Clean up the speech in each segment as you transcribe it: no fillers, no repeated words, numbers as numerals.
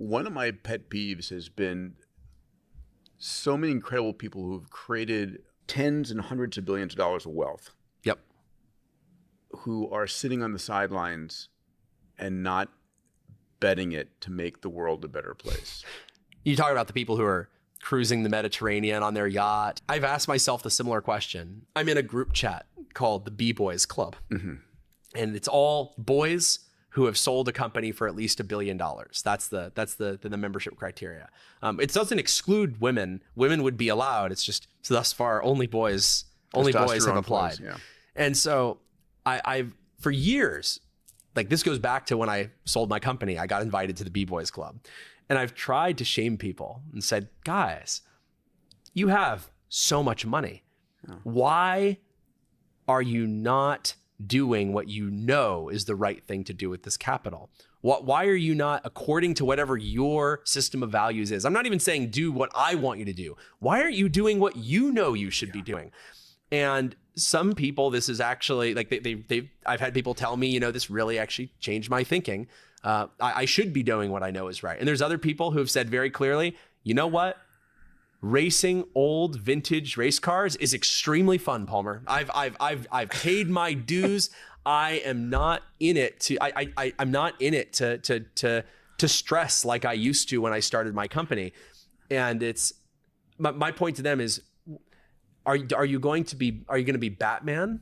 one of my pet peeves has been so many incredible people who have created tens and hundreds of billions of dollars of wealth. Yep. Who are sitting on the sidelines and not betting it to make the world a better place. You talk about the people who are cruising the Mediterranean on their yacht. I've asked myself the similar question. I'm in a group chat called the B-Boys Club. Mm-hmm. And it's all boys who have sold a company for at least $1 billion. That's the membership criteria. It doesn't exclude women. Women would be allowed. It's just, so thus far, only boys have applied. Flows, yeah. And so I've for years, like this goes back to when I sold my company, I got invited to the B-Boys Club. And I've tried to shame people and said, guys, you have so much money. Yeah. Why are you not doing what you know is the right thing to do with this capital? Why are you not, according to whatever your system of values is? I'm not even saying do what I want you to do. Why aren't you doing what you know you should be doing? And some people, this is actually like I've had people tell me, this really actually changed my thinking. I should be doing what I know is right. And there's other people who have said very clearly, you know what? Racing old vintage race cars is extremely fun, Palmer. I've paid my dues. I am not in it to I'm not in it to stress like I used to when I started my company. And it's my point to them is, are you going to be Batman,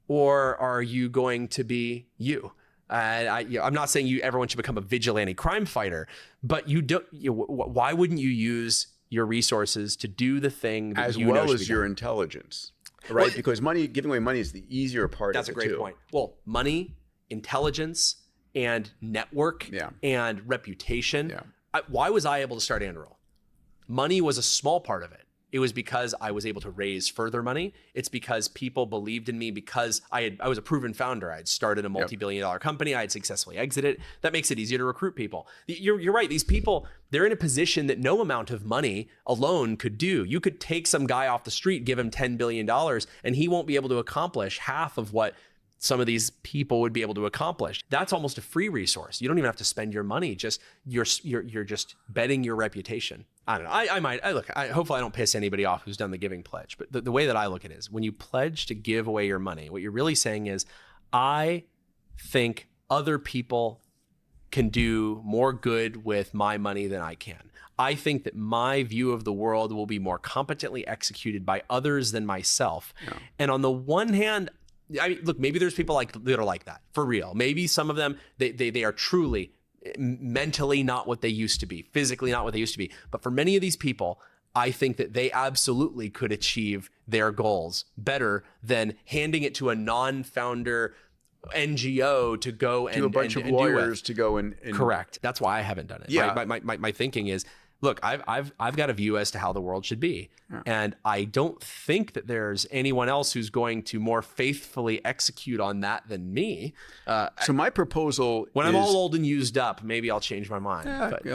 or are you going to be you? I'm not saying everyone should become a vigilante crime fighter, but why wouldn't you use your resources to do the thing that as you know well should as be your done? Intelligence, right? Well, because giving away money is the easier part. That's of a it great too. point. Well, money, intelligence, and network, and reputation. Yeah. Why was I able to start Anduril? Money was a small part of it. It was because I was able to raise further money. It's because people believed in me because I was a proven founder. I had started a multi-billion-dollar company. I had successfully exited. That makes it easier to recruit people. You're right. These people, they're in a position that no amount of money alone could do. You could take some guy off the street, give him $10 billion, and he won't be able to accomplish half of what some of these people would be able to accomplish. That's almost a free resource. You don't even have to spend your money. Just you're just betting your reputation. I don't know. Hopefully I don't piss anybody off who's done the giving pledge. But the way that I look at it is, when you pledge to give away your money, what you're really saying is, I think other people can do more good with my money than I can. I think that my view of the world will be more competently executed by others than myself. Yeah. And on the one hand, I mean, look, maybe there's people that are like that for real. Maybe some of them, they are truly mentally not what they used to be, physically not what they used to be. But for many of these people, I think that they absolutely could achieve their goals better than handing it to a non-founder NGO to go and to a bunch of lawyers to go and correct. That's why I haven't done it. Yeah. My thinking is, look, I've got a view as to how the world should be. Yeah. And I don't think that there's anyone else who's going to more faithfully execute on that than me. So my proposal when I'm all old and used up, maybe I'll change my mind. Yeah, but